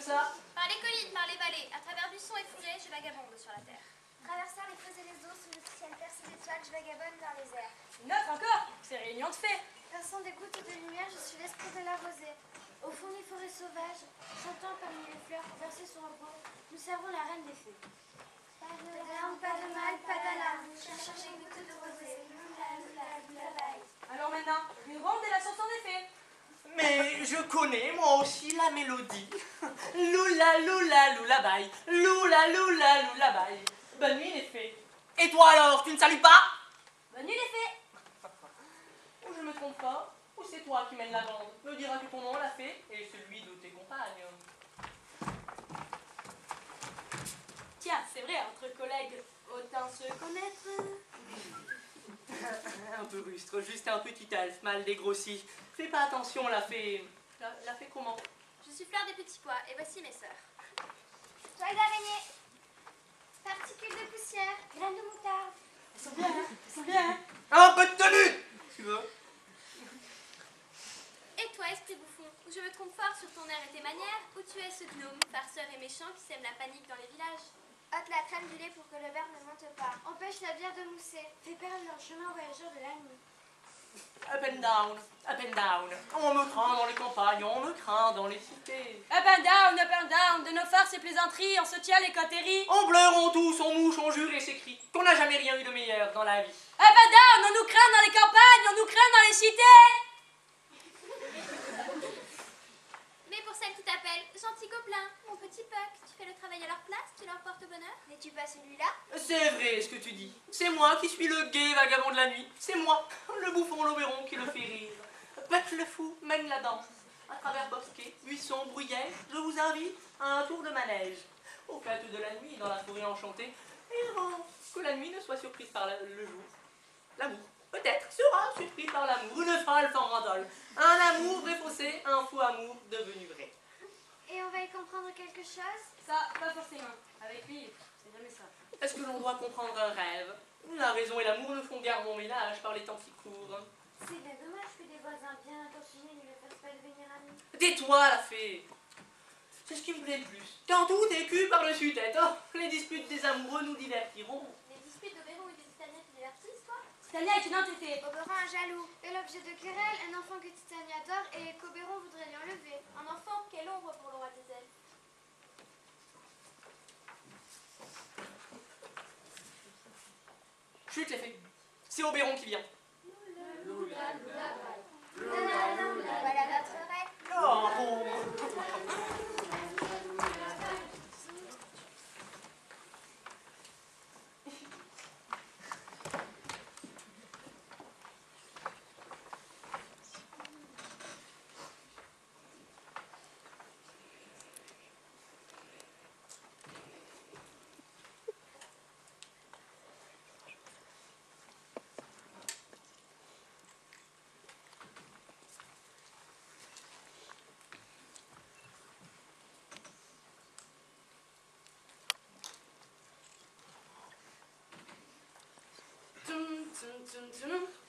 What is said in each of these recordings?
ça? Par les collines, par les vallées, à travers buissons et fourrés, je vagabonde sur la terre. Traversant les feux et les eaux, sous le ciel percé d'étoiles, je vagabonde dans les airs. Une autre encore? C'est réunion de fées. Versant des gouttes de lumière, je suis l'esprit de la rosée. Au fond des forêts sauvages, chantant parmi les fleurs versées sur un pont, nous servons la reine des fées. Pas de larmes, pas de mal, pas d'alarme, je cherche une goutte de rosée. Loula, loula, loula, bye. Alors maintenant, une ronde et la chanson des fées. Mais je connais moi aussi la mélodie. Loula, loula, loula, bye. Loula, loula, loula, bye. Bonne nuit les fées. Et toi alors, tu ne salues pas? Bonne nuit les fées. Ou je me trompe pas, ou c'est toi qui mènes la bande. Me diras-tu ton nom, la fée, et celui de tes compagnes? Tiens, c'est vrai, entre collègues, autant se connaître. Un peu rustre, juste un petit elfe mal dégrossi. Fais pas attention, la fée. La fée comment? Je suis Fleur des petits pois, et voici mes sœurs. Toile d'araignée, particules de poussière, graines de moutarde. Elles sont bien, hein? Elles sont bien, hein? Un peu de tenue, tu veux? Et toi, esprit bouffon, où je me trompe fort sur ton air et tes manières, ou tu es ce gnome, farceur et méchant qui sème la panique dans les villages? Ôte la crème du lait pour que le verre ne monte pas. Empêche la bière de mousser. Fais perdre leur chemin aux voyageurs de la nuit. Up and down, up and down. On me craint dans les campagnes, on me craint dans les cités. Up and down, de nos farces et plaisanteries, on se tient les coteries. On pleure, on tousse, on mouche, on jure et s'écrie qu'on n'a jamais rien eu de meilleur dans la vie. Up and down, on nous craint dans les campagnes, on nous craint dans les cités. Mais pour celles qui t'appellent gentil gobelin, mon petit Puck, tu fais le travail à leur place, tu leur portes bonheur? N'es-tu pas celui-là? C'est vrai ce que tu dis. C'est moi qui suis le gai vagabond de la nuit. C'est moi, le bouffon l'Oberon qui le fait rire. Puck le fou mène la danse. À travers bosquets, buissons, bruyères, je vous invite à un tour de manège. Aux fêtes de la nuit dans la forêt enchantée. Et avant que la nuit ne soit surprise par le jour. L'amour, peut-être, sera surpris par l'amour. Une falle sans randole. Un amour vrai faussé, un faux amour devenu vrai. Et on va y comprendre quelque chose? Ça, pas forcément. Avec lui, c'est jamais ça. Est-ce que l'on doit comprendre un rêve? La raison et l'amour ne font guère mon ménage par les temps qui courent. C'est bien dommage que des voisins bien intentionnés ne le fassent pas devenir amis. Tais-toi, la fée! C'est ce qui me plaît le plus. Quand tout est cul par-dessus tête, oh, les disputes des amoureux nous divertiront. Les disputes d'Oberon et des Titaniens qui divertissent, toi? Titania est une entêtée. Oberon un jaloux est l'objet de querelle, un enfant que Titania adore et qu'Oberon voudrait lui enlever. Un enfant, quelle ombre pour le roi des elfes. Chut, les fées. C'est Oberon qui vient. Voilà notre reine. Oh, bon.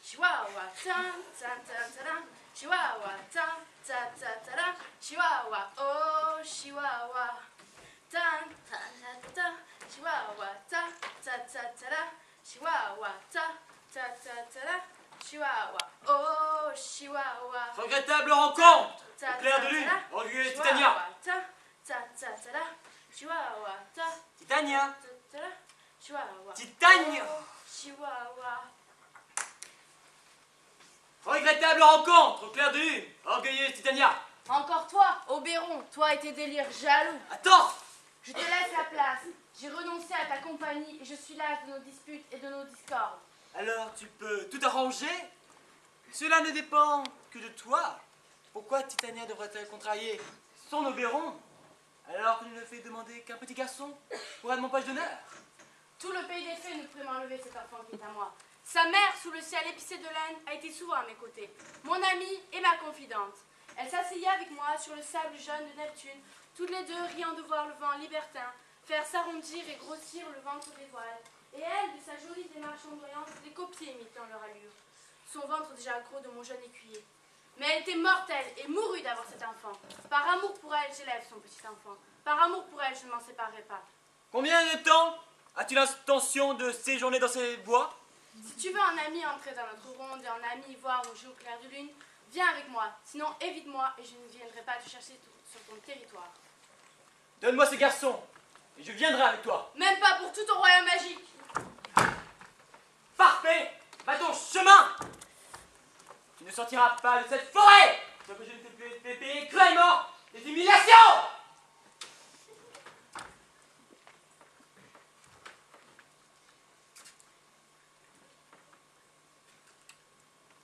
Chihuahua, tan, tan, tan, tan, Chihuahua, tan, tan, tan, tan, Chihuahua, oh, Chihuahua, tan, tan, tan, tan, Chihuahua, tan, tan, tan, tan, Chihuahua, tan, tan, tan, tan, Chihuahua, oh, Chihuahua. Regrettable rencontre! Tan, Claire tan, de lune, tan, Orgueil Chihuahua, Titania! tan, tan, tan, tan, Chihuahua, tan, Titania! tan, tan, Chihuahua, Titania! oh, Chihuahua. Regrettable rencontre, Claire de lune, orgueilleuse Titania! Encore toi, Oberon, toi et tes délires jaloux. Attends! Je te laisse la place. J'ai renoncé à ta compagnie et je suis las de nos disputes et de nos discordes. Alors tu peux tout arranger? Cela ne dépend que de toi. Pourquoi Titania devrait-elle contrarier son Oberon alors que ne le fait demander qu'un petit garçon pour être mon page d'honneur? Tout le pays des fées ne pourrait m'enlever cet enfant qui est à moi. Sa mère, sous le ciel épicé de laine, a été souvent à mes côtés. Mon amie et ma confidente. Elle s'asseyait avec moi sur le sable jaune de Neptune, toutes les deux riant de voir le vent libertin faire s'arrondir et grossir le ventre des voiles. Et elle, de sa jolie démarche ondoyante, les copiait imitant leur allure. Son ventre déjà gros de mon jeune écuyer. Mais elle était mortelle et mourut d'avoir cet enfant. Par amour pour elle, j'élève son petit enfant. Par amour pour elle, je ne m'en séparerai pas. Combien de temps as-tu l'intention de séjourner dans ces bois? Si tu veux un ami entrer dans notre ronde et un ami voir nous jouer au clair de lune, viens avec moi. Sinon, évite-moi et je ne viendrai pas te chercher sur ton territoire. Donne-moi ce garçon, et je viendrai avec toi. Même pas pour tout ton royaume magique. Parfait! Va ton chemin! Tu ne sortiras pas de cette forêt sans que je ne te fais payer cruellement des humiliations!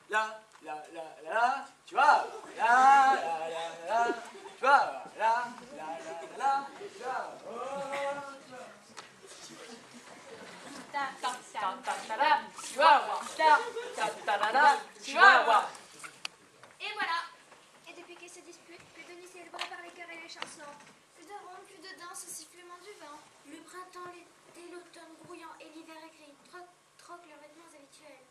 Tu vois, tu vois, Et voilà. Et depuis qu'ils se disputent, plus Denis célébré par les chœurs et les chansons. Plus de rondes, plus de danse au sifflement du vent. Le printemps, l'été, l'automne grouillant et l'hiver écrit troquent leurs vêtements habituels.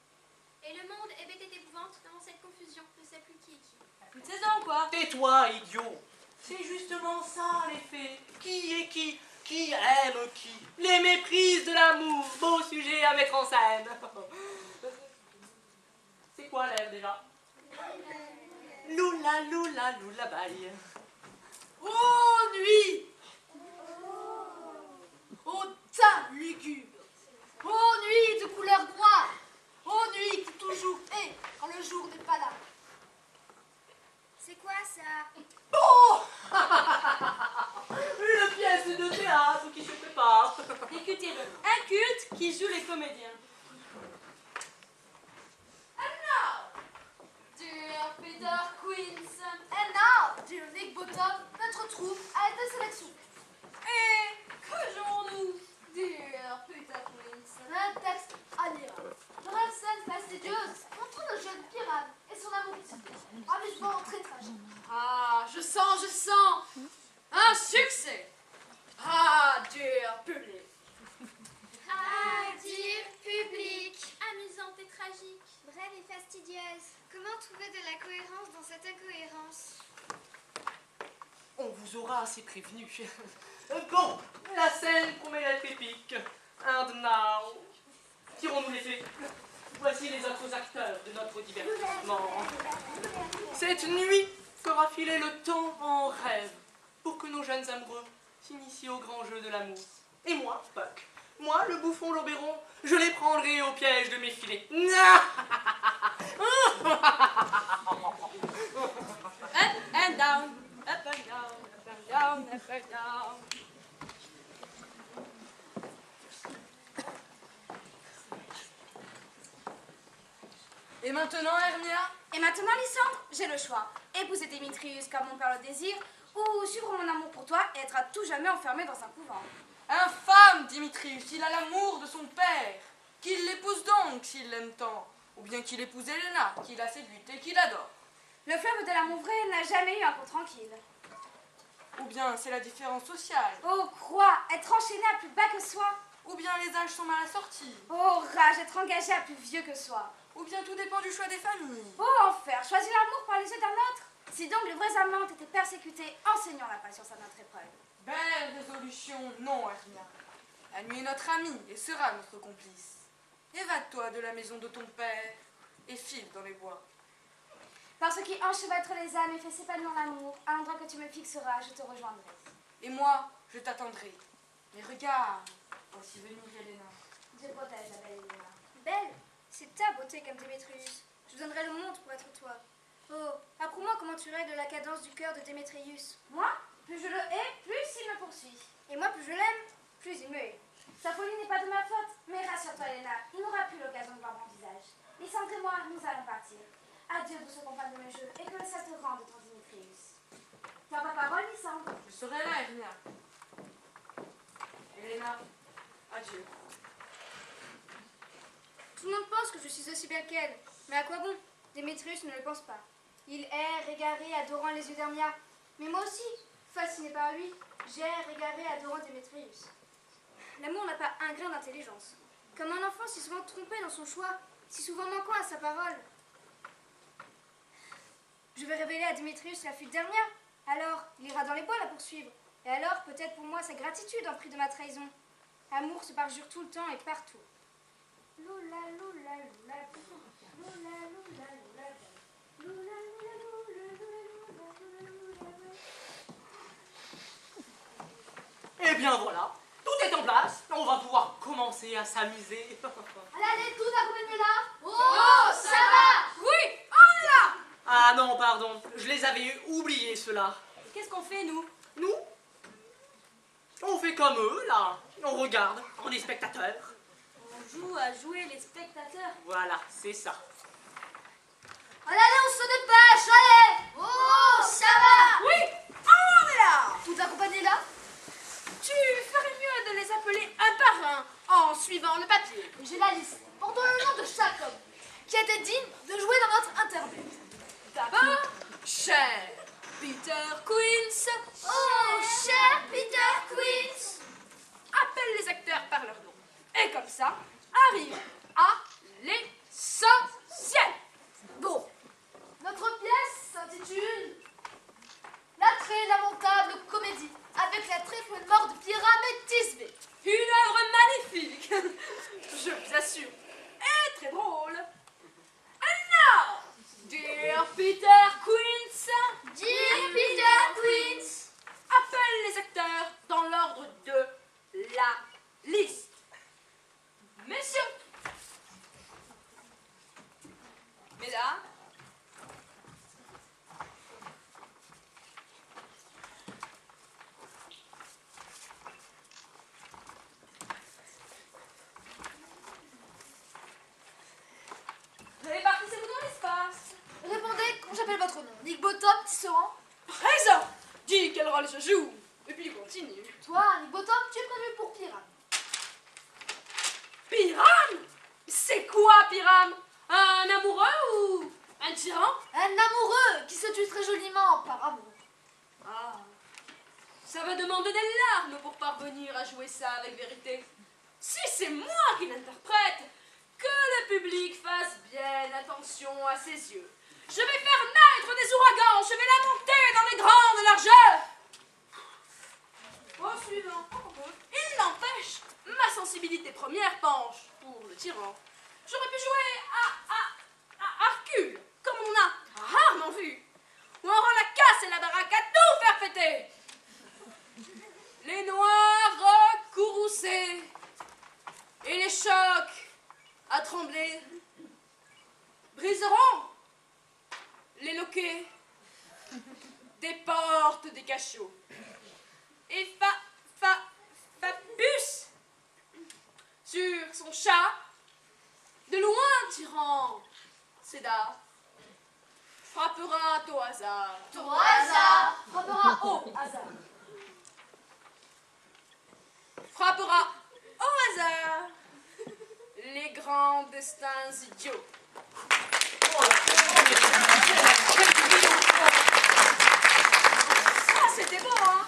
Et le monde est bête d'épouvante devant cette confusion, ne sait plus qui est qui. Plus de 16 ans, quoi. Tais-toi, idiot. C'est justement ça, les faits. Qui est qui? Qui aime qui? Les méprises de l'amour. Beau sujet à mettre en scène. C'est quoi l'air déjà? Loula, loula, loula, baille. Oh, nuit! Oh, tas lugubre! Oh, nuit de couleur noire! Oh, nuit qui toujours est quand le jour n'est pas là! C'est quoi ça? Oh! Une pièce de théâtre qui se prépare. Écoutez-le, un culte qui joue les comédiens. And now, dear Peter Queens, and now, dear Nick Bottom, notre troupe a été sélectionnée. Et que jouons-nous, dear Peter Queens? Un texte admirable. Dans la scène fastidieuse, montrant le jeune pirate et son amour disputé. Amusement très tragique. Ah, je sens un succès. Ah, dear public. Ah, dire public. Amusante et tragique. Brève et fastidieuse. Comment trouver de la cohérence dans cette incohérence? On vous aura assez prévenu. Bon, la scène promet d'être épique. And now, tirons-nous les faits. Voici les autres acteurs de notre divertissement. Cette nuit fera filer le temps en rêve pour que nos jeunes amoureux s'initient au grand jeu de l'amour. Et moi, Puck, moi, le bouffon Lobéron, je les prendrai au piège de mes filets. Up and down, up and down, up and down, up and down. Et maintenant, Hermia? Et maintenant, Lysandre, j'ai le choix. Épouser Démétrius comme mon père le désire, ou suivre mon amour pour toi et être à tout jamais enfermé dans un couvent. Infâme, Démétrius, il a l'amour de son père. Qu'il l'épouse donc, s'il l'aime tant. Ou bien qu'il épouse Helena, qu'il a séduite et qu'il adore. Le fleuve de l'amour vrai n'a jamais eu un cours tranquille. Ou bien c'est la différence sociale. Oh, croix, être enchaîné à plus bas que soi. Ou bien les âges sont mal assortis. Oh, rage, être engagé à plus vieux que soi. Ou bien tout dépend du choix des familles. Oh, enfer, choisir l'amour par les yeux d'un autre. Si donc les vrais amants étaient persécutés, enseignons la patience à notre épreuve. Belle résolution, non, Hermia. La nuit est notre amie et sera notre complice. Évade-toi de la maison de ton père et file dans les bois. Par ce qui enchevêtre les âmes et fait s'épanouir l'amour, à l'endroit que tu me fixeras, je te rejoindrai. Et moi, je t'attendrai. Mais regarde, voici venir Helena. Dieu protège la belle Helena. Belle, c'est ta beauté comme Démétrius. Je donnerais le monde pour être toi. Oh, apprends-moi comment tu règles la cadence du cœur de Démétrius. Moi, plus je le hais, plus il me poursuit. Et moi, plus je l'aime, plus il me hait. Sa folie n'est pas de ma faute, mais rassure-toi, Helena, il n'aura plus l'occasion de voir mon visage. Lysandre et moi, nous allons partir. Adieu, douce compagne de mes jeux, et que ça te rende ton Démétrius. Tu as pas parole, Lysandre? Je serai là, Hermia. Helena, adieu. Tout le monde pense que je suis aussi belle qu'elle. Mais à quoi bon? Démétrius ne le pense pas. Il erre, égaré, adorant les yeux d'Hermia. Mais moi aussi, fasciné par lui, j'erre, égaré, adorant Démétrius. L'amour n'a pas un grain d'intelligence. Comme un enfant si souvent trompé dans son choix, si souvent manquant à sa parole. Je vais révéler à Démétrius la fuite dernière. Alors, il ira dans les bois la poursuivre. Et alors, peut-être pour moi, sa gratitude en prix de ma trahison. Amour se parjure tout le temps et partout. Loula, loula, loula, loula, loula, loula, loula, loula, loula, Eh bien voilà, tout est en place. On va pouvoir commencer à s'amuser. allez, tout accompagné là. Oh, ça va? Oui, on est là. Ah non, pardon, je les avais oubliés ceux-là. Qu'est-ce qu'on fait, nous? Nous, on fait comme eux, là. On regarde, on est spectateurs. On joue à jouer les spectateurs. Voilà, c'est ça. Allez, on se dépêche, allez. Oh, ça va. Oui, on est là. Tout accompagné là. Tu ferais mieux de les appeler un par un en suivant le papier. J'ai la liste. Portons le nom de chaque homme qui était digne de jouer dans notre interlude. D'abord, cher Peter Queens. Oh, cher Peter Queens. Appelle les acteurs par leur nom. Et comme ça, arrive à l'essentiel. Bon, notre pièce s'intitule La très lamentable comédie avec la triple mort de Pyrame et Thisbé. Une œuvre magnifique, je vous assure, et très drôle. And now, dear Peter Queens, Dear Peter Queens. appelle les acteurs dans l'ordre de la liste. Messieurs, mesdames, répartissez-vous dans l'espace. Répondez quand j'appelle votre nom. Nick Bottom, Tisserand. Présent. Dis quel rôle je joue. Et puis continue. Toi, Nick Bottom, tu es prévu pour Pyrame. Pyrame? C'est quoi Pyrame? Un amoureux ou un tyran? Un amoureux qui se tue très joliment par amour. Ah, ça va demander des larmes pour parvenir à jouer ça avec vérité. Si c'est moi qui l'interprète, que le public fasse bien attention à ses yeux. Je vais faire naître des ouragans, je vais la monter dans les grandes largeurs. Au suivant, il n'empêche, ma sensibilité première penche pour le tyran. J'aurais pu jouer à Hercule, comme on a rarement vu, où on rend la casse et la baraque à tout faire péter. Les noirs courroucés et les chocs à trembler briseront les loquets des portes des cachots. Et Fabius, sur son chat, de loin tyran, Cédar, frappera au hasard. Au hasard. Frappera au hasard. Frappera au hasard les grands destins idiots. Ça, c'était beau, hein?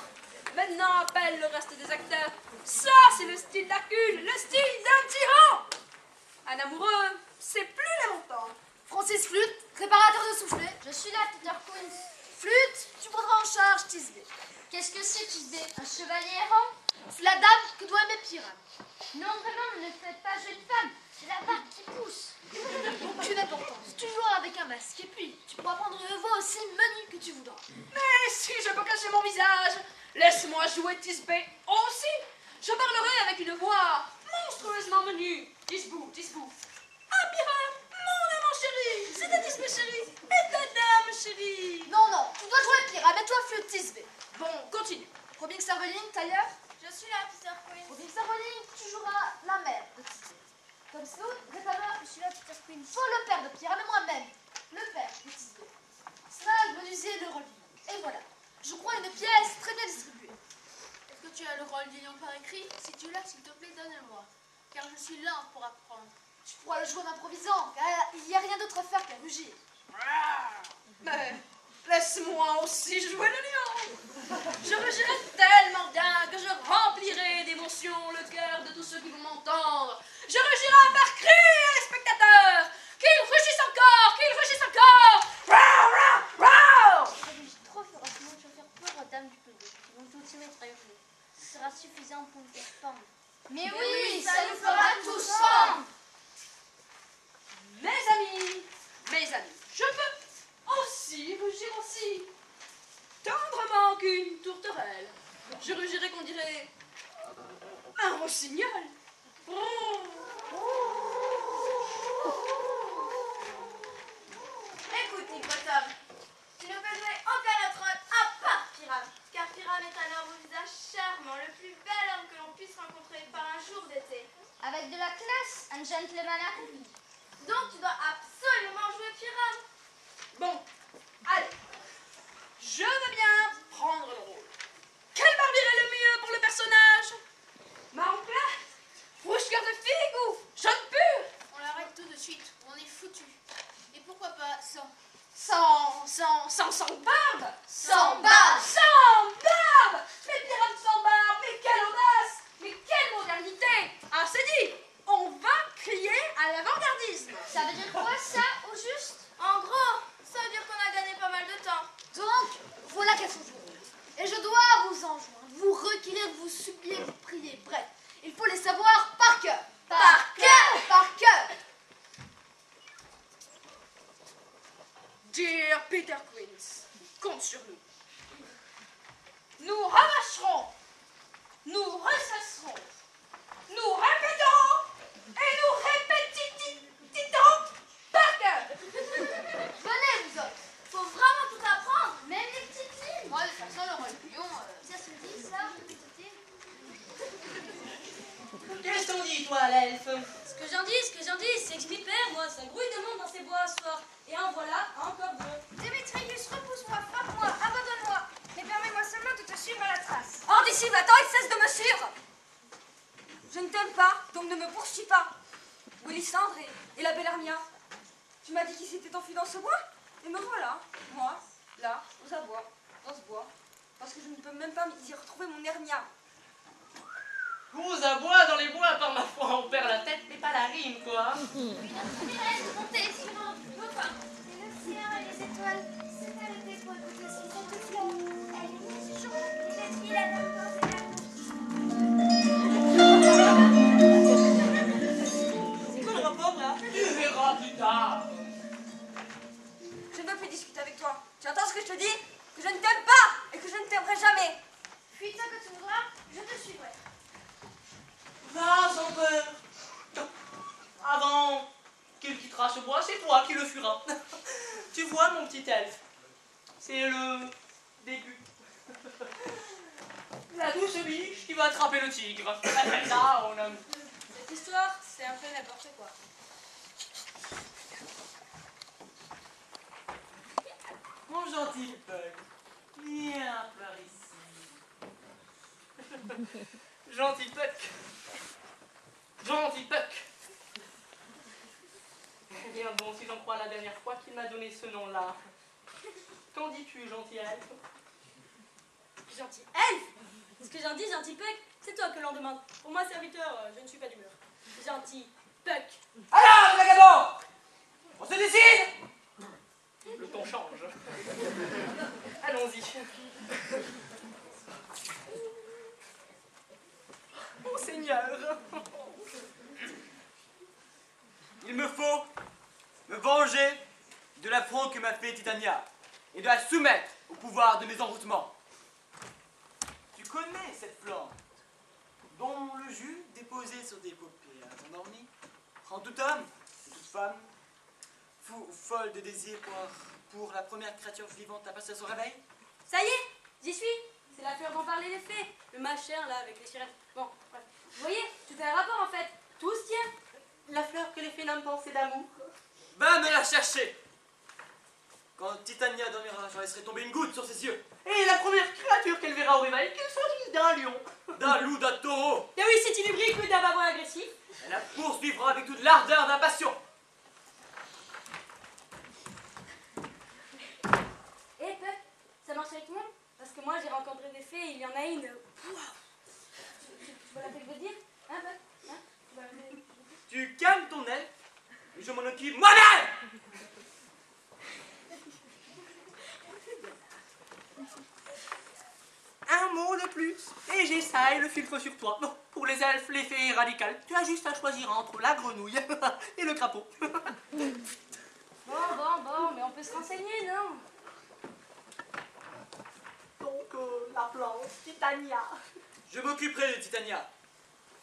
Maintenant, appelle le reste des acteurs. Ça, c'est le style d'Hercule, le style d'un tyran. Un amoureux, c'est plus longtemps. Francis Flûte, réparateur de soufflet. Je suis là, Peter Queens. Flûte, tu prendras en charge Thisbé. Qu'est-ce que c'est, Thisbé? Un chevalier errant? C'est la dame que doit aimer Pyrame. Non, vraiment, ne faites pas jouer de femme. C'est la barbe qui pousse. Aucune importance. Tu joueras avec un masque. Et puis, tu pourras prendre une voix aussi menue que tu voudras. Mais si je peux cacher mon visage, laisse-moi jouer Thisbé aussi. Je parlerai avec une voix monstrueusement menue. Tisbou, Tisbou. Ah, Pyrame, mon amant chéri, c'est ta Thisbé chérie et ta dame chérie. Non, non, tu dois jouer Pyrame et toi, Flûte Thisbé. Bon, continue. Robin Serveling, tailleur. Je suis là, Peter Queens. Robin Serveling, tu joueras la mère de Thisbé. Tom Snood, rétameur. Je suis là, Peter Queens. Paul, le père de Pyrame et moi-même, le père de Thisbé. Snag, menuisier, le rôle. Et voilà, je crois une pièce très bien distribuée. Est-ce que tu as le rôle du lion par écrit? Si tu l'as, s'il te plaît, donne-le-moi. Car je suis lent pour apprendre. Tu pourras le jouer en improvisant, car il n'y a rien d'autre à faire qu'à rugir. Mais laisse-moi aussi jouer le lion. Je rugirai tellement bien que je remplirai d'émotion le cœur de tous ceux qui vont m'entendre. Je rugirai par cri à les spectateurs. Qu'ils rugissent encore, qu'ils rugissent encore. Rah, rah, rah. Je rugirais qu'on dirait un rossignol. Écoute, Hippotame, tu ne peux jouer aucun autre rôle à part Pyrame, car Pyrame est un homme au visage charmant, le plus bel homme que l'on puisse rencontrer par un jour d'été. Avec de la classe, un gentleman accompli. Donc tu dois absolument jouer Pyrame. Bon, allez. Je veux bien prendre le rôle. Quel barbier est le mieux pour le personnage? Marron plat? Rouge cœur de figue ou jaune pur? On l'arrête tout de suite, ou on est foutu. Et pourquoi pas sans... Sans barbe? Sans barbe. Sans barbe! Mais Pyrame sans barbe, mais quelle audace! Mais quelle modernité! Ah, c'est dit! On va crier à l'avant-gardisme! Ça veut dire quoi ça, au juste? En gros, ça veut dire qu'on a gagné pas mal de temps. Donc, voilà quels sont vos rôles. Et je dois vous enjoindre, vous requérir, vous supplier, vous prier. Bref, il faut les savoir par cœur. Par cœur. Par cœur. Dear Peter Quince, compte sur nous. Nous rabâcherons, nous ressasserons, nous répéterons et nous répétiterons par cœur. Venez, vous autres. Faut vraiment tout apprendre. Même les petites filles. Moi, de toute façon, le rôle lion... Ça se dit, ça, les petites filles? Qu'est-ce qu'on dit, toi, l'elfe? Ce que j'en dis, c'est que je m'y perds, moi. Ça grouille de monde dans ces bois ce soir. Et en voilà, encore deux. Démétrius, repousse-moi, frappe-moi, abandonne-moi. Mais permets-moi seulement de te suivre à la trace. Oh, d'ici, va-t'en et cesse de me suivre. Je ne t'aime pas, donc ne me poursuis pas. Mélisandre et la belle Hermia. Tu m'as dit qu'ils s'étaient enfuis dans ce bois? Et me voilà, moi, là, aux abois, dans ce bois. Parce que je ne peux même pas y retrouver mon Hermia. Aux abois dans les bois, par ma foi, on perd la tête, mais pas la rime, quoi. Montez sur un dauphin. Et le ciel et les étoiles, c'est à l'été pour écouter si cette fleur. Elle est mise du jour, il a C'est quoi le rapport, là? Tu verras plus tard. Je ne veux plus discuter avec toi. Tu entends ce que je te dis? Que je ne t'aime pas et que je ne t'aimerai jamais. Fuis-toi que tu voudras, je te suivrai. Va, sans peur. Avant qu'il quittera ce bois, c'est toi qui le fuiras. Tu vois, mon petit elfe, c'est le début. La douce biche qui va attraper le tigre. Là, on a... Cette histoire, c'est un peu n'importe quoi. Mon gentil Puck, viens par ici. Gentil Puck. Gentil Puck. Eh bien bon, si j'en crois la dernière fois qu'il m'a donné ce nom-là. Qu'en dis-tu, gentil elfe? Gentil elfe. Ce que j'en dis, gentil Puck, c'est toi que l'on demande. Pour moi, serviteur, je ne suis pas d'humeur. Gentil Puck. Alors, les vagabonds, on se décide? Le ton change. Allons-y. Oh Seigneur. Il me faut me venger de l'affront que m'a fait Titania et de la soumettre au pouvoir de mes envoûtements. Tu connais cette plante dont le jus déposé sur des paupières endormies rend tout homme et toute femme fou ou folle de désir pour la première créature vivante à passer à son réveil? Ça y est, j'y suis. C'est la fleur dont parlaient les fées. Le machin, là, avec les sirènes. Bon, bref. Vous voyez, tout a un rapport, en fait. Tout se tient. La fleur que les fées n'aiment penser d'amour. Va me la chercher! Quand Titania dormira, je laisserai tomber une goutte sur ses yeux. Et la première créature qu'elle verra au réveil, qu'il s'agisse d'un lion. D'un loup, d'un taureau. Et oui, c'est inébrique, mais d'un bavard agressif. Elle la poursuivra avec toute l'ardeur d'un passion. Eh, Puck, ça marche avec tout le monde? Parce que moi, j'ai rencontré des fées et il y en a une. Waouh! Tu vois laquelle je veux dire? Hein, Puck? Hein? Tu vois laquelle- Tu calmes ton elfe et je m'en occupe moi-même! Un mot de plus, et j'essaye le filtre sur toi. Bon, pour les elfes, les fées radicales, tu as juste à choisir entre la grenouille et le crapaud. Bon, mais on peut se renseigner, non? Donc, que la plante, Titania. Je m'occuperai de Titania.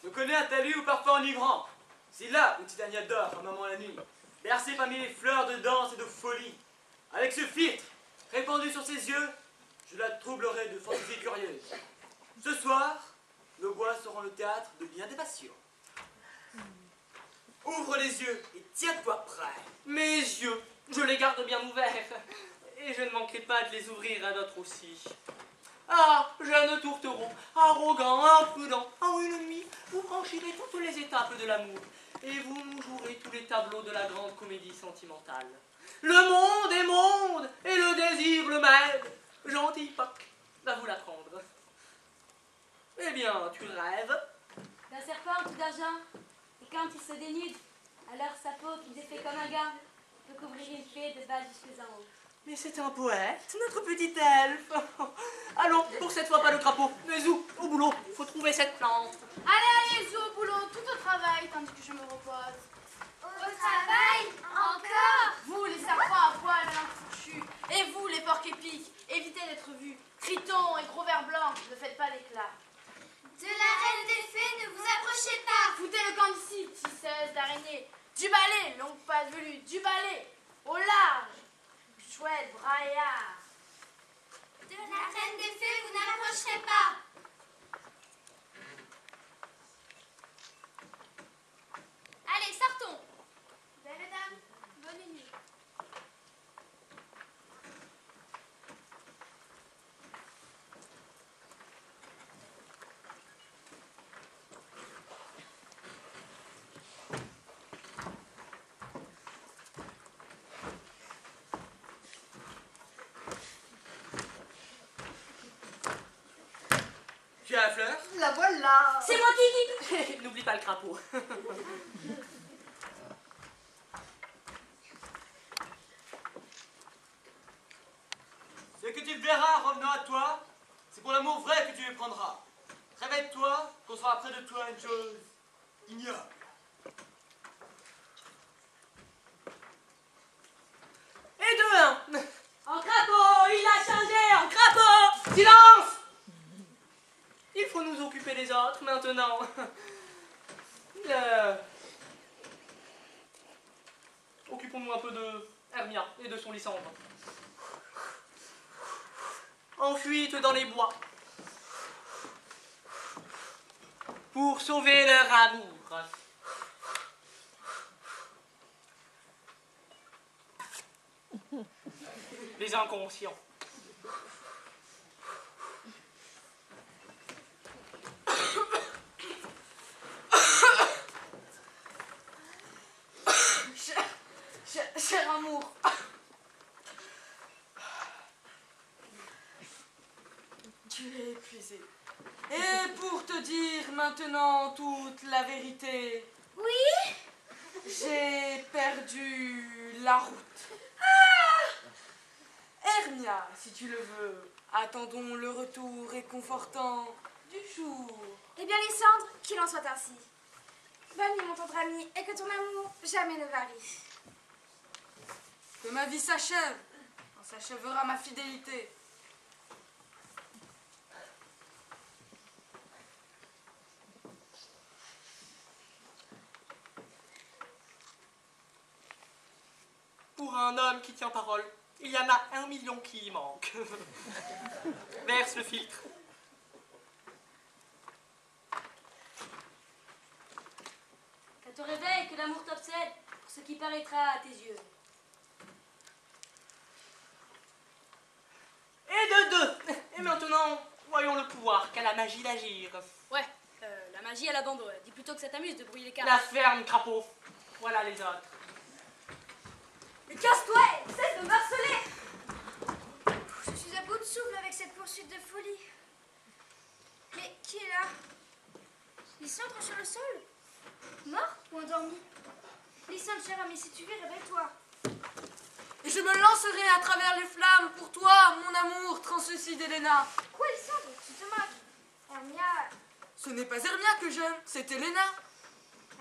Je connais un talus au parfum enivrant. C'est là où Titania dort un moment la nuit, bercée parmi les fleurs de danse et de folie. Avec ce filtre répandu sur ses yeux, je la troublerai de fantaisies curieuses. Ce soir, nos bois seront le théâtre de bien des passions. Ouvre les yeux et tiens-toi prêt. Mes yeux, je les garde bien ouverts, et je ne manquerai pas de les ouvrir à d'autres aussi. Ah, jeune tourtereau, arrogant, imprudent, en une nuit, vous franchirez toutes les étapes de l'amour, et vous nous jouerez tous les tableaux de la grande comédie sentimentale. Le monde est monde, et le désir le même. Gentil Puck, va vous l'apprendre. Eh bien, tu rêves? D'un serpent tout d'argent, et quand il se dénude, alors sa peau qui défait comme un gant peut couvrir une fée de bas jusque en haut. Mais c'est un poète, notre petit elfe. Allons, pour cette fois pas le crapaud, mais où? Au boulot, faut trouver cette plante. Allez, Zou, au boulot, tout au travail, tandis que je me repose. Au travail? Encore? Vous, les serpents à poil, à langue fourchue, et vous, les porcs épics, évitez d'être vus. Tritons et gros vers blancs, ne faites pas d'éclat. De la reine des fées, ne vous approchez pas! Foutez le camp d'ici, tisseuse d'araignée. Du balai, longue patte velue, du balai, au large, chouette, braillard. De la reine des fées, vous n'approcherez pas! Allez, sortons. Belle dame, bonne nuit. Tu as la fleur? La voilà. C'est moi qui N'oublie pas le crapaud. Ce que tu verras revenant à toi, c'est pour l'amour vrai que tu les prendras. Réveille-toi, qu'on sera près de toi une chose ignoble. Et de un. En crapaud, il a changé en crapaud! Silence! Il faut nous occuper des autres maintenant. Occupons-nous un peu de Hermia et de son Lysandre. En fuite dans les bois. Pour sauver leur amour. Les inconscients. Cher amour. Tu es épuisé. Et pour te dire maintenant toute la vérité. Oui? J'ai perdu la route. Hermia, si tu le veux, attendons le retour réconfortant du jour. Eh bien, Lysandre, qu'il en soit ainsi. Bonne nuit, mon tendre ami, et que ton amour jamais ne varie. Que ma vie s'achève, quand s'achèvera ma fidélité. Pour un homme qui tient parole, il y en a 1 million qui y manquent. Verse le filtre. Qu'à ton réveil, que l'amour t'obsède, pour ce qui paraîtra à tes yeux. Et de 2. Et maintenant, voyons le pouvoir qu'a la magie d'agir. Ouais, la magie à la bande, ouais. Dis plutôt que ça t'amuse de brouiller les cartes. La ferme, crapaud. Voilà les autres. Mais casse-toi, cesse de marceler! Je suis à bout de souffle avec cette poursuite de folie. Mais qui est là? Lysandre sur le sol? Mort ou endormi? Lysandre, cher ami, si tu vis, réveille-toi. Et je me lancerai à travers les flammes pour toi, mon amour translucide Helena. Quoi, Lysandre? Tu te moques? Hermia, Ce n'est pas Hermia que j'aime, c'est Helena.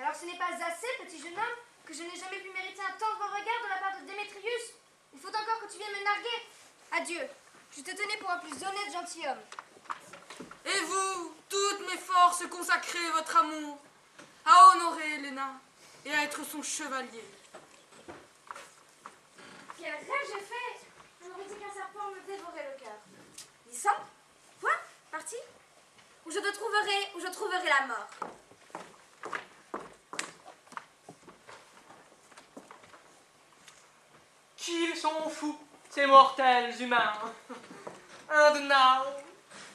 alors ce n'est pas assez, petit jeune homme, que je n'ai jamais pu mériter un tendre regard de la part de Démétrius. Il faut encore que tu viennes me narguer. Adieu. Je te tenais pour un plus honnête gentilhomme. Et vous, toutes mes forces, consacrez votre amour à honorer Helena et à être son chevalier. Quel rêve j'ai fait! On aurait dit qu'un serpent me dévorait le cœur. Lysandre? Quoi? Parti? Où je trouverai la mort. Qu'ils sont fous, ces mortels humains. And now,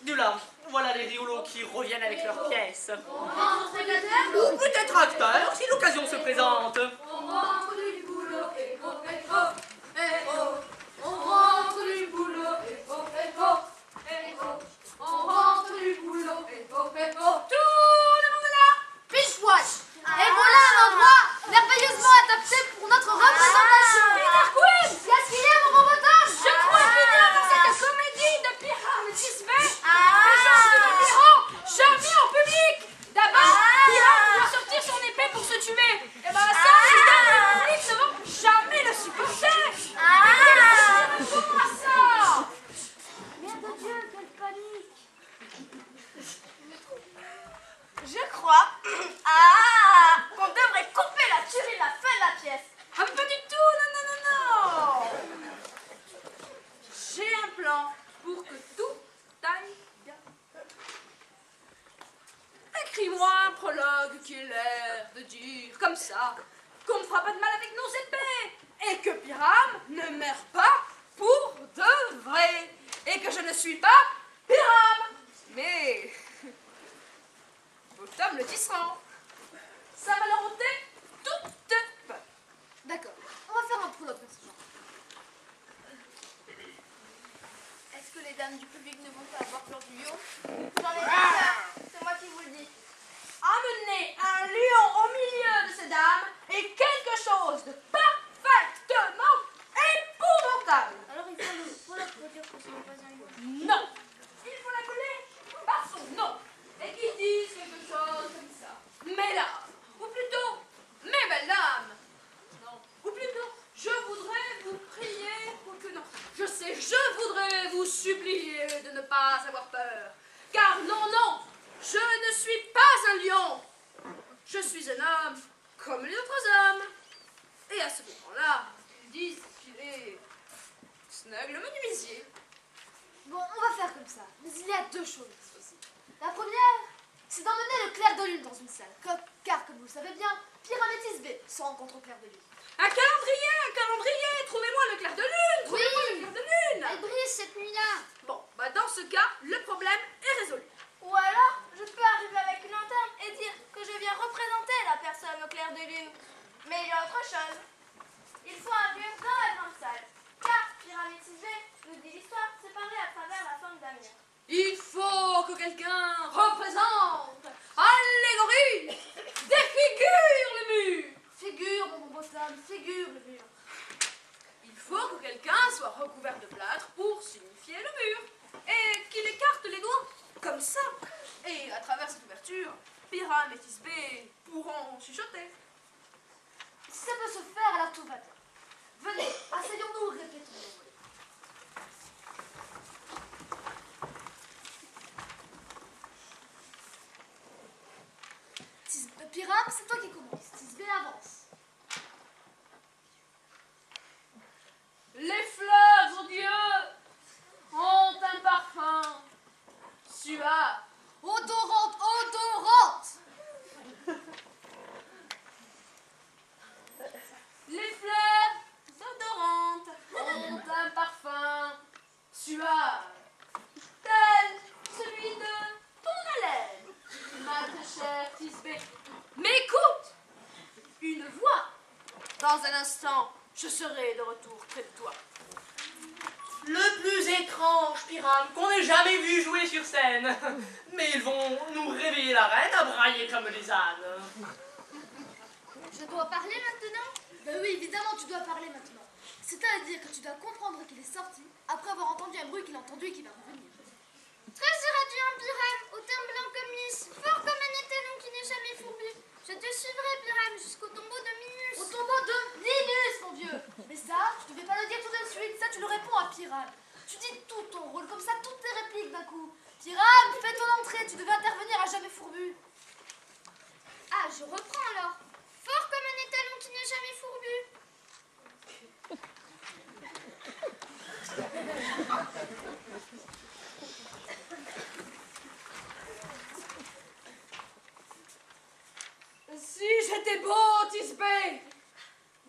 du là, voilà les riolos qui reviennent avec leurs pièces. Ou peut-être acteurs, si l'occasion se présente. On rentre du boulot, et oh, et oh, et oh. On rentre du boulot, et oh, et oh, et oh. On rentre du boulot, et oh, et oh. Tout le monde est là, pile poil. Et voilà un endroit merveilleusement adapté pour notre représentation. Peter Quinn, qu'est-ce qu'il y a, mon robotage? Je crois qu'il y a dans cette comédie de Piram et Tisbé des gens qui ne diront jamais en public. D'abord, Piram doit sortir son épée pour se tuer. Et ben ça, les dames du public ne vont jamais le supporter. Comment ça? Mère de Dieu, quelle panique! Je crois qu'on devrait couper la tuerie la fin de la pièce. Ah, pas du tout, non, non, non, non. J'ai un plan pour que tout aille bien. Écris-moi un prologue qui ait l'air de dire comme ça qu'on ne fera pas de mal avec nos épées et que Piram ne meurt pas pour de vrai et que je ne suis pas Piram, mais Tom le tisserand. Ça va leur ôter toute peur. D'accord, on va faire un prologue dans ce genre. Est-ce que les dames du public ne vont pas avoir peur du lion? J'en ai peur, c'est moi qui vous le dis. Amener un lion au milieu de ces dames est quelque chose de parfaitement épouvantable. Alors il faut le prologue pour dire que ce n'est pas un lion. Non, il faut l'appeler par son nom et qu'il dise quelque chose comme ça. Mesdames, ou plutôt, mes belles dames. Non, ou plutôt, je voudrais vous prier pour que non. Je sais, je voudrais vous supplier de ne pas avoir peur. Car non, non, je ne suis pas un lion. Je suis un homme comme les autres hommes. Et à ce moment-là, ils disent qu'il est Snug le menuisier. Bon, on va faire comme ça. Mais il y a deux choses possibles. La première, c'est d'emmener le clair de lune dans une salle. Car, comme vous le savez bien, Piram et Tisbé se rencontrent au clair de lune. Un calendrier, trouvez-moi le clair de lune, trouvez-moi le clair de lune. Elle brille cette nuit-là. Bon, bah dans ce cas, le problème est résolu. Ou alors, je peux arriver avec une lanterne et dire que je viens représenter la personne au clair de lune. Mais il y a autre chose. Il faut un lieu dans la grande salle. Car Piram et Tisbé nous dit l'histoire séparée à travers la forme d'un mur. Il faut que quelqu'un représente, allégorie, défigure le mur. Figure, mon bon Tom, figure le mur. Il faut que quelqu'un soit recouvert de plâtre pour signifier le mur et qu'il écarte les doigts comme ça. Et à travers cette ouverture, Piram et Tisbé pourront chuchoter. Si ça peut se faire, alors tout va bien. Venez, asseyons-nous, répétons les mots. Piram, c'est toi qui commence. Tisbé avance. Les fleurs, oh Dieu, ont un parfum suave, Odorante, odorante. les fleurs odorantes ont un parfum suave, tel celui de ton haleine, ma très chère Tisbé. Mais écoute, une voix. Dans un instant, je serai de retour près de toi. Le plus étrange Piram qu'on ait jamais vu jouer sur scène. Mais ils vont nous réveiller la reine à brailler comme des ânes. Je dois parler maintenant? Ben oui, évidemment, tu dois parler maintenant. C'est-à-dire que tu dois comprendre qu'il est sorti après avoir entendu un bruit qu'il a entendu et qui va revenir. Très irradiant, Piram, au teint blanc comme lys, fort comme un étalon qui n'est jamais fourbu. Je te suivrai, Piram, jusqu'au tombeau de Minus. Au tombeau de Minus, mon Dieu. Mais ça, je ne devais pas le dire tout de suite, ça tu le réponds à Piram. Tu dis tout ton rôle, comme ça, toutes tes répliques d'un coup. Tyram, fais ton entrée, tu devais intervenir à jamais fourbu. Ah, je reprends alors. Fort comme un étalon qui n'est jamais fourbu. Si j'étais beau, Tisbé,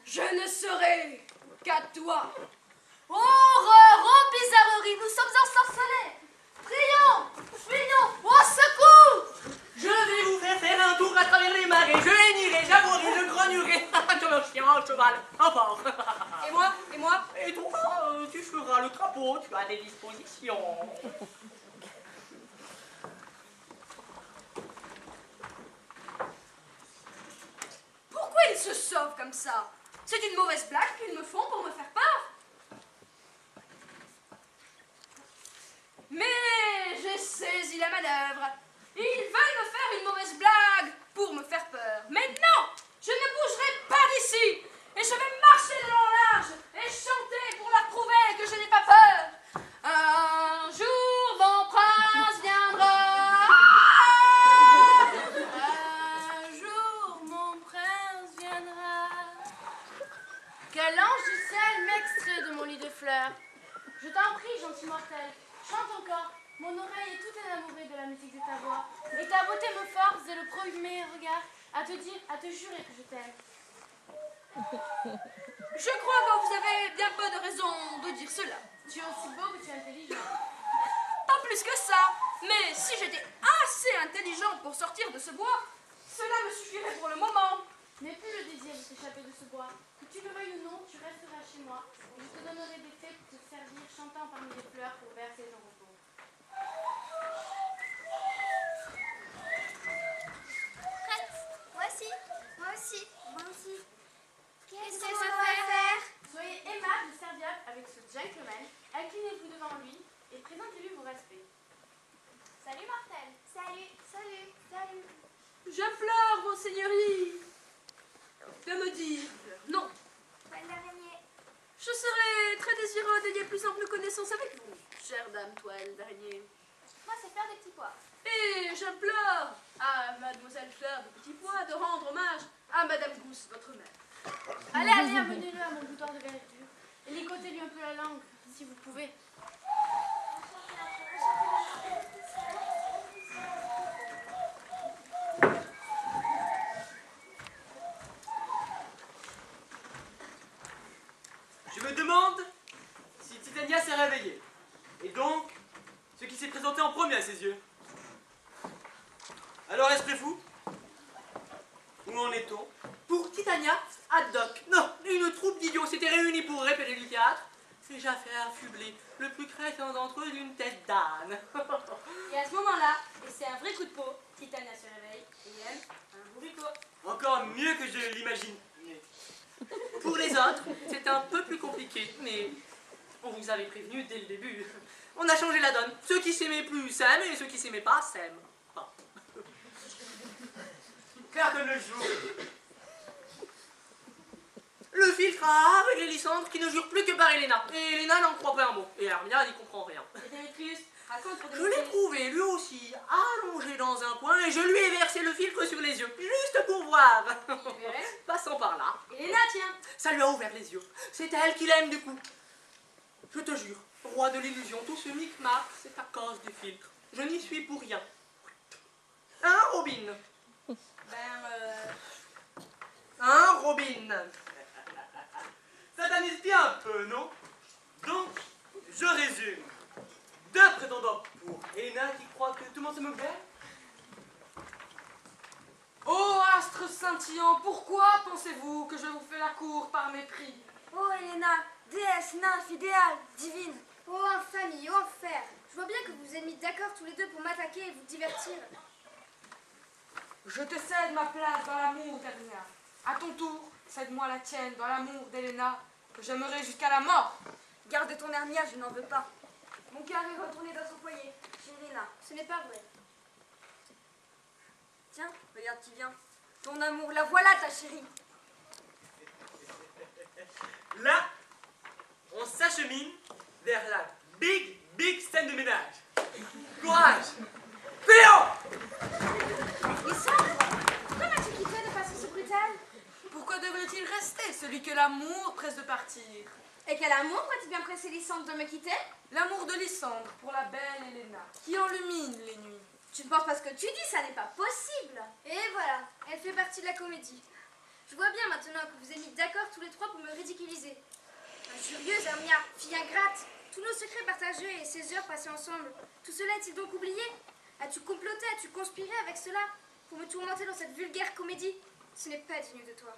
je ne serais qu'à toi. Horreur, oh bizarrerie, nous sommes ensorcelés. Prions, fuyons, au secours. Je vais vous faire un tour à travers les marais. Je hennirai, j'abourerai, je grognerai comme un chien, un cheval, un porc. Et moi? Et moi? Et toi, tu feras le crapaud, tu as des dispositions. Pourquoi ils se sauvent comme ça? C'est une mauvaise blague qu'ils me font pour me faire peur. Mais j'ai saisi la manœuvre. Ils veulent me faire une mauvaise blague pour me faire peur. Mais non, je ne bougerai pas d'ici. Et je vais marcher de long en large et chanter pour leur prouver que je n'ai pas peur. Un jour, mon prince viendra. Un jour, mon prince viendra. Quel ange du ciel m'extrait de mon lit de fleurs. Je t'en prie, gentil mortel, chante encore. Mon oreille est toute énamourée de la musique de ta voix. Et ta beauté me force dès le premier regard à te dire, à te jurer que je t'aime. Je crois que vous avez bien peu de raison de dire cela. Tu es aussi beau que tu es intelligent. Pas plus que ça. Mais si j'étais assez intelligente pour sortir de ce bois, cela me suffirait pour le moment. N'aie plus le désir de t'échapper de ce bois. Que tu le veuilles ou non, tu resteras chez moi. Et je te donnerai des fées pour te servir, chantant parmi les fleurs pour bercer ton repos. Prête. Moi aussi. Moi aussi. Moi aussi. Qu'est-ce qu'on qu'on va va faire? Soyez aimable et serviable avec ce gentleman. Inclinez-vous devant lui et présentez-lui vos respects. Salut mortel. Salut. Salut. Salut. J'implore, vos seigneuries, de me dire non. Poil d'araignée. Je serais très désireux d'ayer plus ample connaissance avec vous, chère dame toile d'araignée. Moi, c'est faire des petits pois. Et j'implore à mademoiselle Fleur de Petit Pois de rendre hommage à madame Gousse, votre mère. Allez, allez, amenez-le à mon bouton de vertu. Et licotez-lui un peu la langue, si vous pouvez. Je me demande si Titania s'est réveillée. Et donc, ce qui s'est présenté en premier à ses yeux. Alors, esprit fou, où en est-on? Pour Titania, ad hoc. Non, une troupe d'idiots s'était réunie pour répéter du théâtre. J'ai-je fait affubler le plus crétin d'entre eux d'une tête d'âne. Et à ce moment-là, et c'est un vrai coup de peau, Titania se réveille et aime un bourricot. Encore mieux que je l'imagine. Pour les autres, c'est un peu plus compliqué, mais on vous avait prévenu dès le début. On a changé la donne. Ceux qui s'aimaient plus s'aiment et ceux qui s'aimaient pas s'aiment pas. Clair comme le jour. Le filtre a réglé Lysandre qui ne jure plus que par Helena. Et Helena n'en croit pas un mot. Et Hermia n'y comprend rien. Et Démétrius, raconte pour Je l'ai Démétrius. trouvé lui aussi allongé dans un coin et je lui ai versé le filtre sur les yeux, juste pour voir. Passant par là, Helena, tiens. ça lui a ouvert les yeux. C'est elle qui l'aime du coup. Je te jure, roi de l'illusion, tout ce micmac, c'est à cause du filtre. Je n'y suis pour rien. Hein, Robin? Hein, Robin? Ça t'amuse bien un peu, non? Donc, je résume. Deux prétendants pour Helena qui croient que tout le monde se moque d'elle. Ô astre scintillant, pourquoi pensez-vous que je vous fais la cour par mépris? Oh, Helena, déesse, nymphe, idéale, divine. Oh, infamie, oh, enfer. Je vois bien que vous êtes mis d'accord tous les deux pour m'attaquer et vous divertir. Je te cède ma place dans l'amour d'Hermia. À ton tour, cède-moi la tienne dans l'amour d'Helena, que j'aimerai jusqu'à la mort. Garde ton Hermia, je n'en veux pas. Mon cœur est retourné dans son foyer, chez Helena. Ce n'est pas vrai. Tiens, regarde qui vient. Ton amour, la voilà ta chérie. Là, on s'achemine vers la big scène de ménage. Courage. Cléo! Lysandre, pourquoi m'as-tu quitté de façon si brutale? Pourquoi devrait-il rester, celui que l'amour presse de partir? Et quel amour crois-tu bien pressé Lysandre de me quitter? L'amour de Lysandre pour la belle Helena, qui enlumine les nuits. Tu ne penses pas ce que tu dis, ça n'est pas possible. Et voilà, elle fait partie de la comédie. Je vois bien maintenant que vous êtes mis d'accord tous les trois pour me ridiculiser. Injurieuse, Hermia, fille ingrate, tous nos secrets partagés et ces heures passées ensemble, tout cela est-il donc oublié? As-tu comploté, as-tu conspiré avec cela pour me tourmenter dans cette vulgaire comédie? Ce n'est pas digne de toi.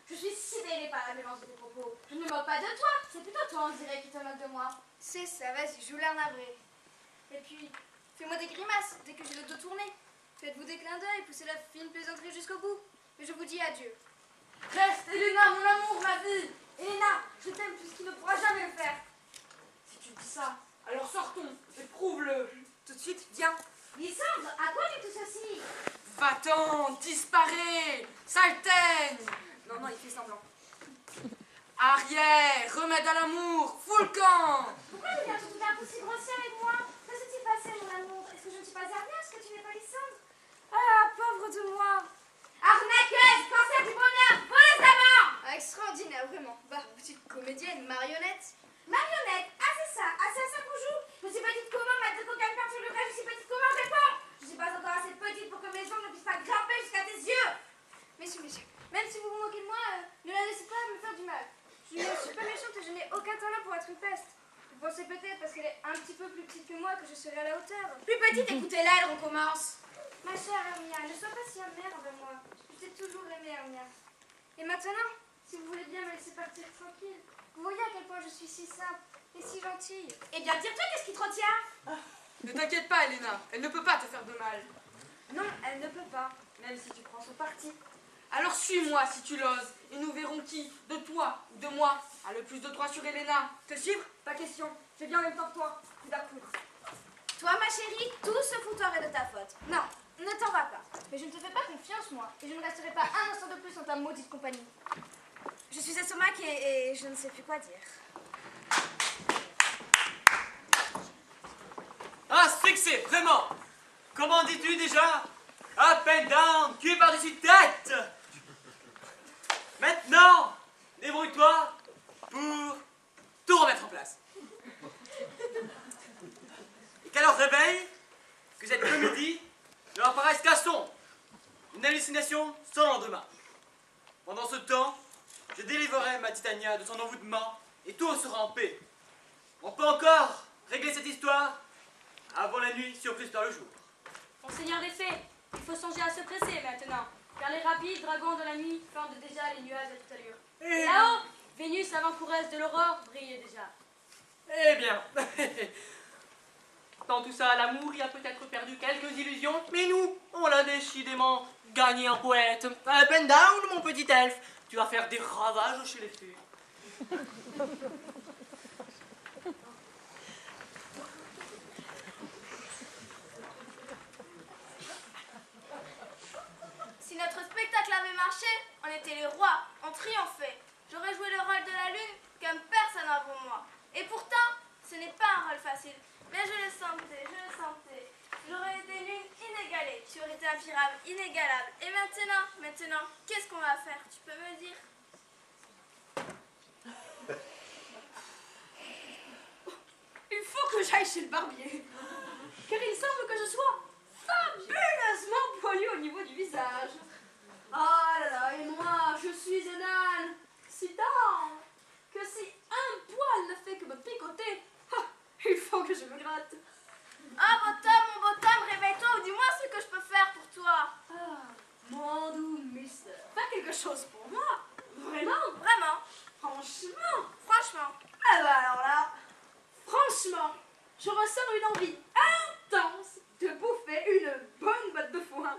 Je suis sidérée par la violence de tes propos. Je ne me moque pas de toi, c'est plutôt toi, on dirait, qui te moque de moi. C'est ça, vas-y, joue l'air navré. Et puis, fais-moi des grimaces dès que j'ai le dos tourné. Faites-vous des clins d'œil, poussez la fine plaisanterie jusqu'au bout. Mais je vous dis adieu. Reste, Helena, mon amour, ma vie! Helena, je t'aime plus qu'il ne pourra jamais le faire. Si tu dis ça, alors sortons et prouve-le. Tout de suite, viens. Lysandre, à quoi dit tout ceci? Va-t'en, disparais, sale teigne! Non, il fait semblant. Arrière, remède à l'amour, fous le camp! Pourquoi deviens-tu tout d'un coup si grossier avec moi? Que s'est-il passé, mon amour? Est-ce que je ne suis pas Hermia? Est-ce que tu n'es pas Lysandre? Ah, pauvre de moi! Arnaqueuse, cancer du bonheur, voleuse d'amant! Ah, extraordinaire, vraiment. Bah, petite comédienne, marionnette. Marionnette, ah c'est à ça qu'on joue. Je suis petite comment, mettre de cocaïne par sur le bras, je suis petite comment, réponds. Je suis pas encore assez petite pour que mes ongles ne puissent pas grimper jusqu'à tes yeux. Messieurs, même si vous vous moquez de moi, ne la laissez pas me faire du mal. Je ne suis pas méchante et je n'ai aucun talent pour être une peste. Vous pensez peut-être parce qu'elle est un petit peu plus petite que moi que je serai à la hauteur. Plus petite, écoutez-la, elle recommence. Ma chère Hermia, ne sois pas si amère envers moi. Je t'ai toujours aimée, Hermia. Et maintenant, si vous voulez bien me laisser partir tranquille, vous voyez à quel point je suis si simple et si gentille. Eh bien, tire-toi, qu'est-ce qui te retient? Ne t'inquiète pas, Helena, elle ne peut pas te faire de mal. Non, elle ne peut pas, même si tu prends son parti. Alors suis-moi si tu l'oses, et nous verrons qui, de toi ou de moi, a le plus de droit sur Helena. Te suivre? Pas question. J'ai bien en même temps que toi. Plus à poudre. Toi, ma chérie, tout ce foutoir est de ta faute. Non, ne t'en va pas. Mais je ne te fais pas confiance, moi. Et je ne resterai pas un instant de plus en ta maudite compagnie. Je suis estomac et je ne sais plus quoi dire. Un succès, vraiment. Comment dis-tu déjà? Up and down, cul par-dessus tête. Maintenant, débrouille-toi pour tout remettre en place. Et qu'alors réveille que cette comédie ne leur paraisse qu'un son, une hallucination sans lendemain. Pendant ce temps, je délivrerai ma Titania de son envoûtement et tout sera en paix. On peut encore régler cette histoire avant la nuit surprise par le jour. Monseigneur des Fées, il faut songer à se presser maintenant, car les rapides dragons de la nuit fendent déjà les nuages à toute allure. Et là-haut, Vénus, avant-couresse de l'aurore, brille déjà. Eh bien, dans tout ça, l'amour y a peut-être perdu quelques illusions, mais nous, on l'a décidément gagné en poète. Up and down, mon petit elfe, tu vas faire des ravages chez les fées. Si notre spectacle avait marché, on était les rois, on triomphait. J'aurais joué le rôle de la lune comme personne avant moi. Et pourtant, ce n'est pas un rôle facile. Mais je le sentais, je le sentais. J'aurais été l'une inégalée, tu aurais été un pirate inégalable. Et maintenant, qu'est-ce qu'on va faire? Tu peux me dire? Il faut que j'aille chez le barbier. Car il semble que je sois fabuleusement poilu au niveau du visage. Ah là là, et moi, je suis un âne si tendre que si un poil ne fait que me picoter, il faut que je me gratte. Ah, mon beau Tom, réveille-toi ou dis-moi ce que je peux faire pour toi. Ah, mon doux mister, fais quelque chose pour moi. Vraiment? Vraiment? Franchement? Ah bah alors là, franchement, je ressens une envie intense de bouffer une bonne botte de foin.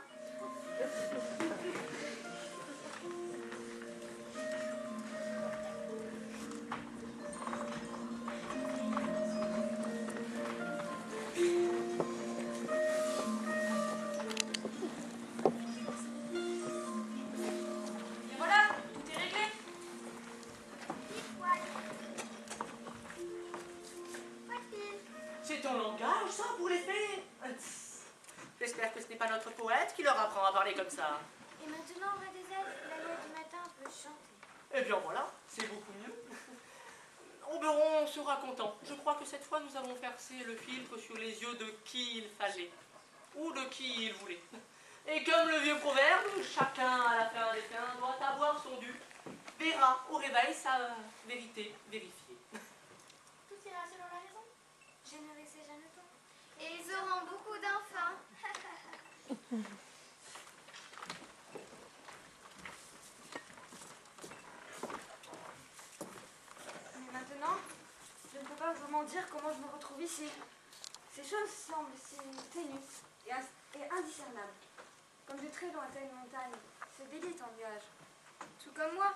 Et voilà, tout est réglé. Voici. poète qui leur apprend à parler comme ça. Et maintenant, roi des elfes, la loi du matin peut chanter. Eh bien voilà, c'est beaucoup mieux. Oberon sera content. Je crois que cette fois nous avons versé le filtre sur les yeux de qui il fallait, ou de qui il voulait. Et comme le vieux proverbe, chacun à la fin des fins doit avoir son dû, verra au réveil sa vérité vérifiée. Tout ira selon la raison. Je ne le sais jamais pas. Et ils auront beaucoup d'enfants. Mais maintenant, je ne peux pas vraiment dire comment je me retrouve ici. Ces choses semblent si ténues et indiscernables. Comme de très lointaines montagnes se délitent en nuages. Tout comme moi.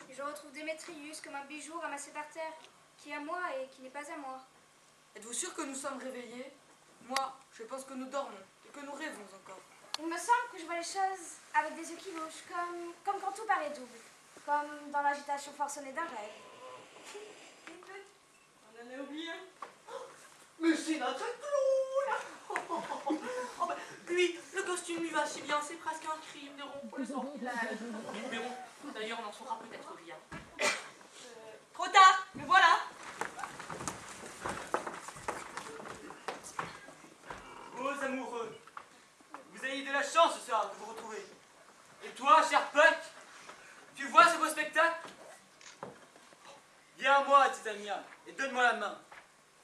Et je retrouve Démétrius comme un bijou ramassé par terre, qui est à moi et qui n'est pas à moi. Êtes-vous sûr que nous sommes réveillés? Moi, je pense que nous dormons et que nous rêvons encore. Il me semble que je vois les choses avec des yeux qui louchent, comme quand tout paraît double. Comme dans l'agitation forcenée d'un rêve. On en a oublié un. Mais c'est notre clown. Oh, ben, lui, le costume lui va si bien, c'est presque un crime de rompre le sortilège. Nous verrons. D'ailleurs, on n'en saura peut-être rien. Trop tard, me voilà. Aux amoureux, vous avez eu de la chance ce soir de vous retrouver. Et toi, cher Puck, tu vois ce beau spectacle? Viens à moi, Titania, et donne-moi la main.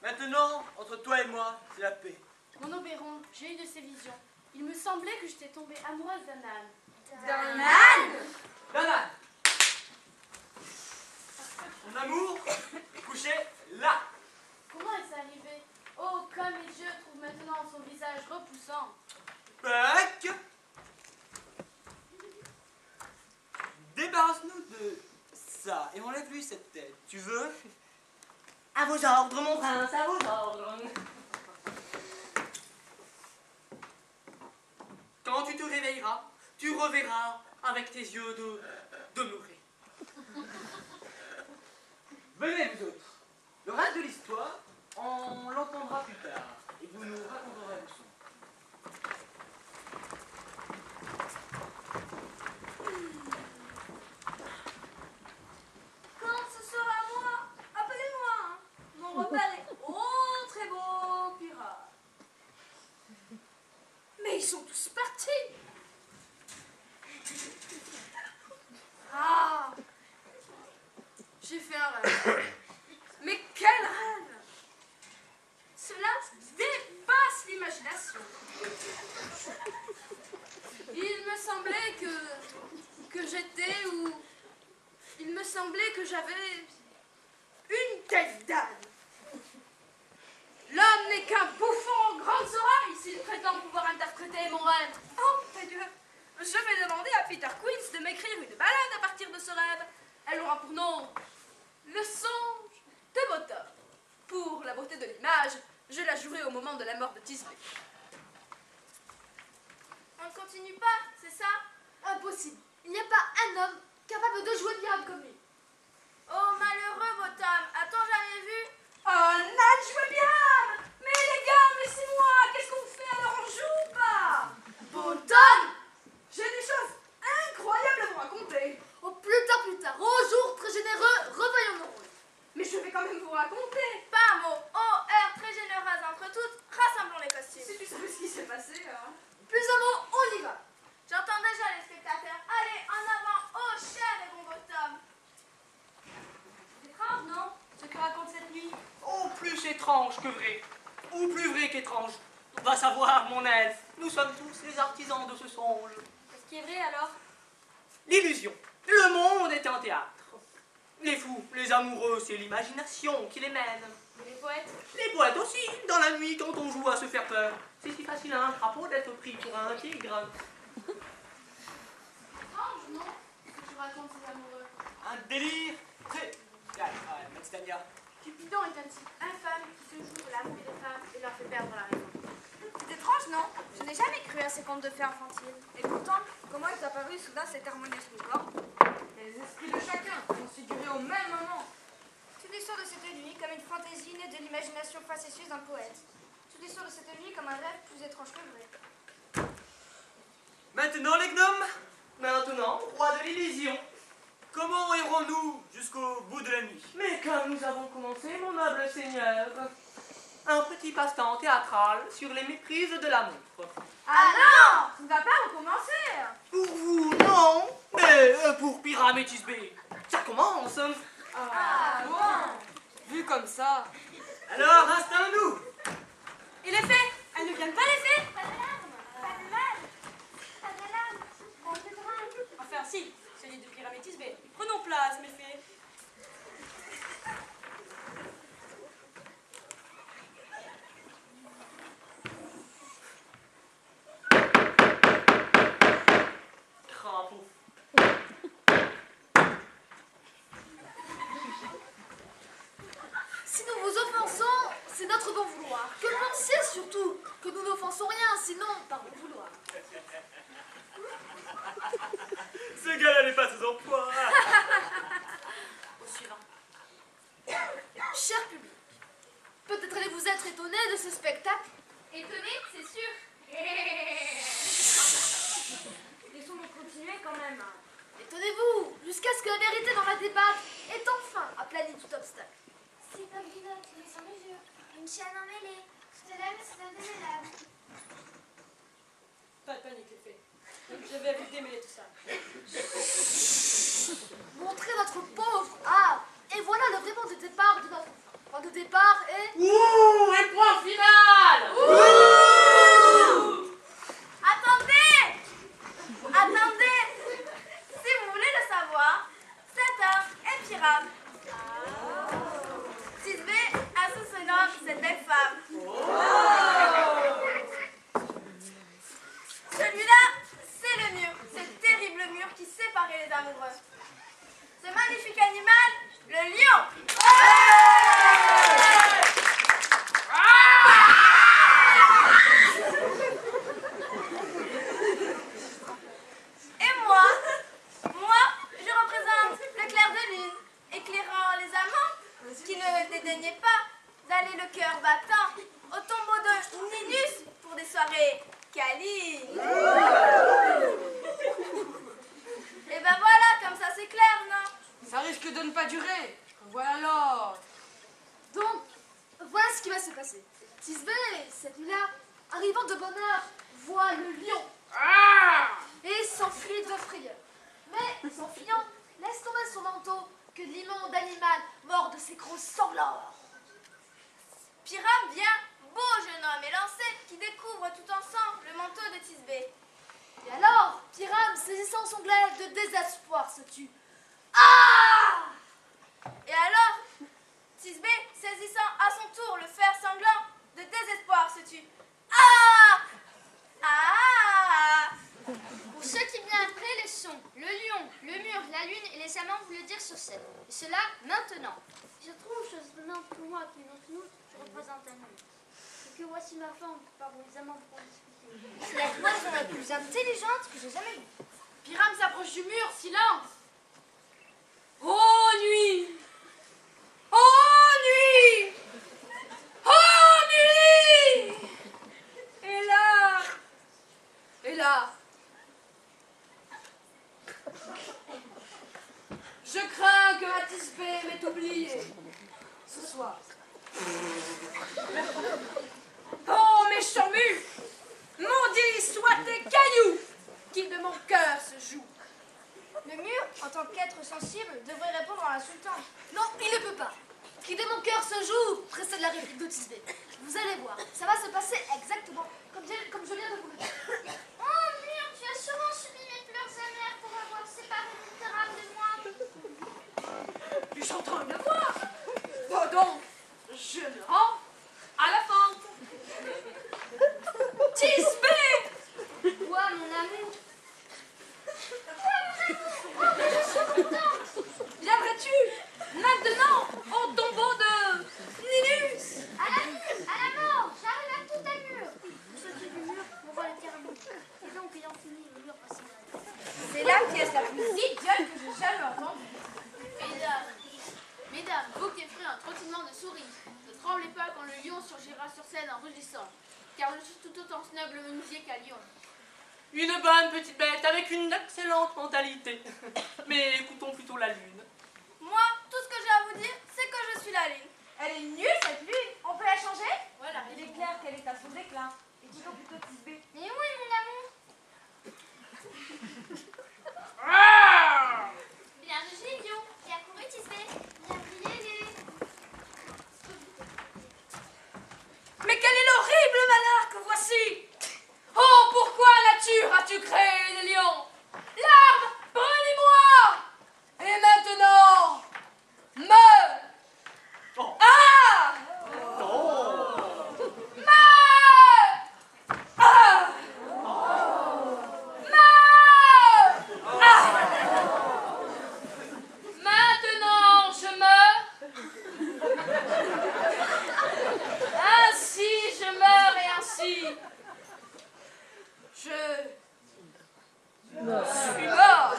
Maintenant, entre toi et moi, c'est la paix. Mon Oberon, j'ai eu de ces visions. Il me semblait que j'étais tombée amoureuse d'un âne. D'un âne? D'un âne. Mon amour est couché là. Comment est-ce arrivé? Oh, comme les dieux trouvent maintenant son visage repoussant. Puck, débarrasse-nous de ça et enlève-lui cette tête. Tu veux? À vos ordres, mon prince, à vos ordres. Quand tu te réveilleras, tu reverras avec tes yeux de demeurés. Venez, vous autres. Le reste de l'histoire, on l'entendra plus tard. Et vous nous raconterez le son. Quand ce sera moi, appelez-moi. Hein. Mon repère est très beau pirate. Mais ils sont tous partis. Ah, j'ai fait un rêve. Mais quel rêve! Cela dépasse l'imagination. Il me semblait que j'étais ou... Il me semblait que j'avais une tête d'âne. L'homme n'est qu'un bouffon aux grandes oreilles s'il prétend pouvoir interpréter mon rêve. Oh, mon Dieu! Je vais demander à Peter Quince de m'écrire une ballade à partir de ce rêve. Elle aura pour nom Le songe de Bottom. Pour la beauté de l'image, je la jouerai au moment de la mort de Thisbe. On ne continue pas, c'est ça? Impossible. Il n'y a pas un homme capable de jouer bien comme lui. Oh, malheureux Bottom, a-t-on jamais vu? Oh, Nat, je veux bien! Mais les gars, mais c'est moi! Qu'est-ce qu'on fait alors? On joue ou pas? Bottom! J'ai des choses incroyables à vous raconter! Oh, plus tard, au jour très généreux, revoyons nos rôles. Mais je vais quand même vous raconter! Pas un mot. Oh, heure très généreuse entre toutes, rassemblons les costumes. Si tu savais ce qui s'est passé, hein? Plus un mot, on y va. J'entends déjà les spectateurs. Allez, en avant, oh cher et bon Bottom. C'est étrange, non? Ce que raconte cette nuit. Oh, plus étrange que vrai, ou plus vrai qu'étrange. Va savoir, mon elfe, nous sommes tous les artisans de ce songe. Qu'est-ce qui est vrai alors? L'illusion. Le monde est un théâtre. Les fous, les amoureux, c'est l'imagination qui les mène. Et les poètes? Les poètes aussi, dans la nuit, quand on joue à se faire peur. C'est si facile à un crapaud d'être pris pour un tigre. Étrange, non? Ce que tu racontes ces amoureux. Un délire très... ma Titania. Cupidon est un type infâme qui se joue de l'amour des femmes et leur fait perdre la raison. C'est étrange, non? Je n'ai jamais cru à ces contes de fées infantiles. Et pourtant, comment est apparue soudain cette harmonieuse concorde? Les esprits de chacun sont figurés au même moment. Toute l'histoire de cette nuit comme une fantaisie née de l'imagination facétieuse d'un poète. Toute l'histoire de cette nuit comme un rêve plus étrange que vrai. maintenant, les gnomes? Maintenant, roi de l'illusion. Comment irons-nous jusqu'au bout de la nuit? Mais comme nous avons commencé, mon noble seigneur, un petit passe-temps théâtral sur les méprises de l'amour. Ah non, on ne va pas recommencer. Pour vous, non, mais pour Pyram et Thisbé, ça commence. Ah bon. Vu comme ça. Alors, installons-nous. Et les fées? Elles ne viennent pas, les fées? Pas d'alarme, pas de mal, pas d'alarme, pas de drame. Enfin, si, celui de Pyram et Thisbé. Prenons place, mes fées. Crapaud. Si nous vous offensons, c'est notre bon vouloir. Que pensiez surtout que nous n'offensons rien, sinon par bon vouloir. Ce gars-là n'est pas sous emploi. Au suivant. Cher public, peut-être allez-vous être étonné de ce spectacle. Étonné, c'est sûr. Laissons-nous continuer quand même. Étonnez-vous, jusqu'à ce que la vérité dans la débat ait enfin aplani tout obstacle. C'est comme une note, mais sans mesure, une chaîne emmêlée. Toute lame, c'est indémêlable. Pas de panique, les fées. Je vais vite démêler tout ça. Montrer notre pauvre art. Et voilà le vrai point de départ de notre point de départ est... Ouh, et point final. Attendez. Attendez. Si vous voulez le savoir, cet homme est Pyram. Thisbé assassina cette belle femme. Celui-là, c'est le mur, ce terrible mur qui séparait les amoureux. Ce magnifique animal, le lion. Et moi, je représente le clair de lune, éclairant les amants qui ne dédaignaient pas d'aller le cœur battant au tombeau de Ninus pour des soirées câlines. Et ben voilà, comme ça c'est clair, non? Ça risque de ne pas durer. Voilà alors. Donc, voilà ce qui va se passer. Thisbé, cette nuit-là, arrivant de bonne heure, voit le lion. Et s'enfuit de frayeur. Mais, s'enfuyant, laisse tomber son manteau que l'immonde animal mord de ses gros sanglants. Pyram vient, beau jeune homme élancé, qui découvre tout ensemble le manteau de Thisbé. Et alors, Pyram, saisissant son glaive de désespoir, se tue. Ah! Et alors, Thisbé, saisissant à son tour le fer sanglant, de désespoir se tue. Ah! Ah! Pour ceux qui viennent après, les sons, le lion, le mur, la lune et les amants vous le dire sur scène. Et cela maintenant. Je trouve chose venante pour moi qui d'entre nous, je représente un homme. Et que voici ma femme par où les amants pourront discuter. C'est la cloison la plus intelligente que j'ai jamais vue. Pyram s'approche du mur, silence. Oh nuit! Oh nuit! Oh nuit! Et là, je crains que ma Thisbé m'ait oublié ce soir. Oh méchant mur! Maudits soient tes cailloux qui de mon cœur se jouent. Le mur, en tant qu'être sensible, devrait répondre à l'insultant. Non, il ne peut pas. Qui de mon cœur se joue précède la réplique de Thisbé. Vous allez voir, ça va se passer exactement comme je viens de vous le dire. Oh mur, tu as sûrement subi mes pleurs amères pour avoir séparé mon Pyram de moi. Puis j'entends une voix. Bon donc, je me rends à la fente. Thisbé! Toi, mon amour. Je suis contente. Viendrais-tu maintenant au tombeau de Ninus? À la mort, j'arrive à tout à mur. Pour sauter du mur, on voit le terrain. Et donc, ayant fini, le mur passe. C'est la pièce la plus idiote que j'ai jamais entendue. Mesdames, vous qui ferez un trottinement de souris, ne tremblez pas quand le lion surgira sur scène en rugissant, car je suis tout autant snug le menuisier qu'un lion. Une bonne petite bête avec une excellente mentalité. Mais écoutons plutôt la lune. Moi, tout ce que j'ai à vous dire, c'est que je suis la lune. Elle est nulle cette lune. On peut la changer? Voilà. Il est clair qu'elle est à son déclin. Et disons plutôt Tisbé. Mais oui, mon amour. Bien joué, Lion. Qui a couru, Tisbé. Bien brillé, Lé. Mais quel est l'horrible malheur que voici! Oh, pourquoi, nature, as-tu créé les lions? L'arbre, prenez-moi! Et maintenant, meurs! Oh. Ah! Oh. Meurs! Ah! Meurs! Ah! Maintenant, je meurs. Ainsi, je meurs et ainsi. Je suis mort.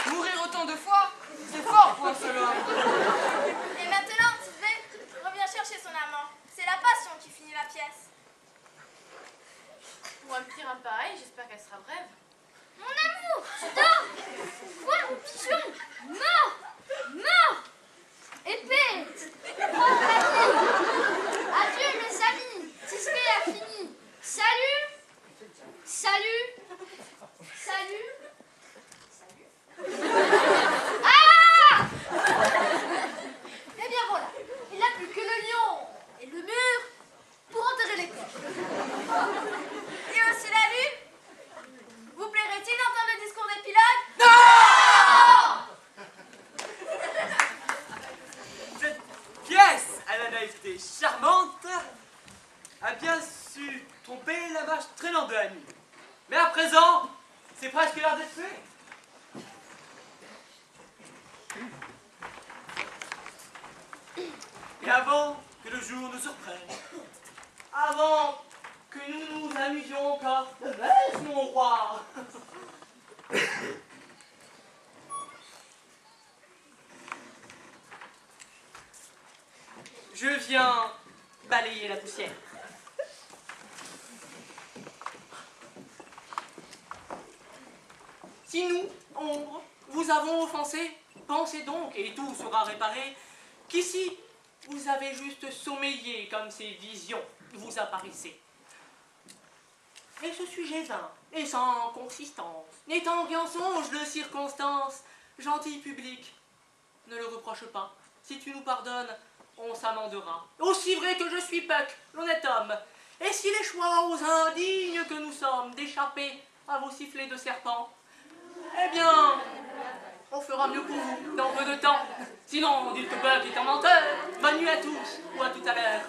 Mourir autant de fois, c'est fort pour un seul homme. Et maintenant, Tisbé revient chercher son amant. C'est la passion qui finit la pièce. Pour un petit rein pareil, j'espère qu'elle sera brève. Mon amour, tu dors. Quoi, mon pigeon? Mort. Mort. Épée. Oh, adieu, mes amis. Tisbé a fini. Salut. Salut. Salut. Ah! Eh bien voilà, il n'a plus que le lion et le mur pour enterrer les corps. Et aussi la lune. Vous plairait-il d'entendre le discours d'épilogue? Cette pièce à la naïveté charmante a bien su tromper la marche traînante de la nuit. Mais à présent, c'est presque l'heure d'être fait. Et avant que le jour nous surprenne, Avant que nous nous amusions encore de baisse, mon roi. Je viens balayer la poussière. Si nous, ombre, vous avons offensé, pensez donc, et tout sera réparé, qu'ici, vous avez juste sommeillé comme ces visions vous apparaissaient. Et ce sujet vain et sans consistance, n'étant qu'un songe de circonstance, gentil public, ne le reproche pas. Si tu nous pardonnes, on s'amendera. Aussi vrai que je suis Puck, l'honnête homme, et s'il échoit aux indignes que nous sommes d'échapper à vos sifflets de serpent, eh bien, on fera mieux pour vous dans peu de temps. Sinon, dites que Puck est un menteur. Bonne nuit à tous, ou à tout à l'heure.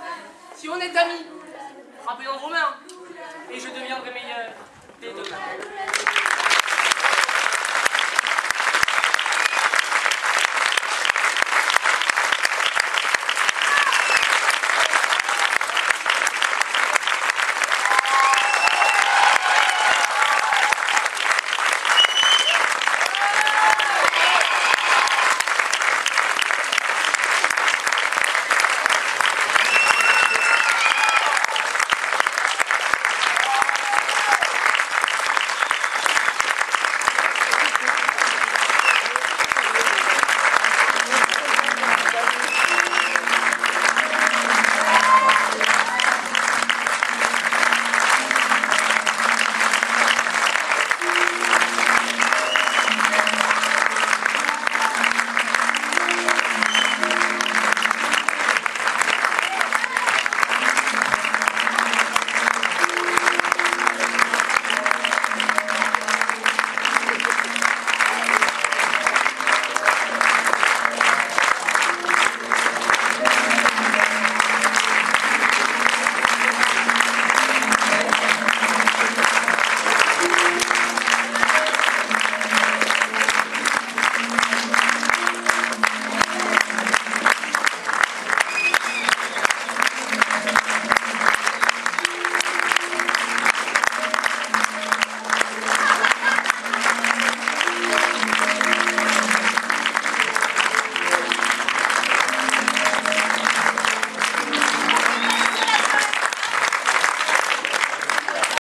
Si on est amis, frappez dans vos mains, et je deviendrai meilleur dès demain.